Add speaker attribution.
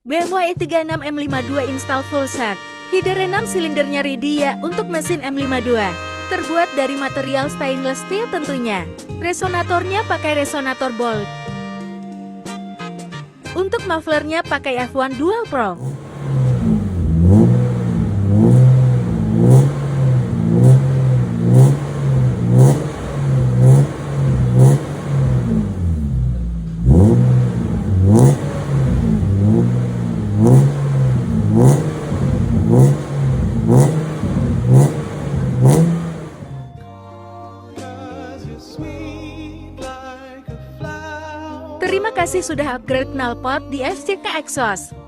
Speaker 1: BMW E36 M52 install full set. Header 6 silindernya Ridia untuk mesin M52. Terbuat dari material stainless steel tentunya. Resonatornya pakai resonator bolt. Untuk mufflernya pakai F1 Dual Pro. Terima kasih sudah upgrade knalpot di FCK Exhaust.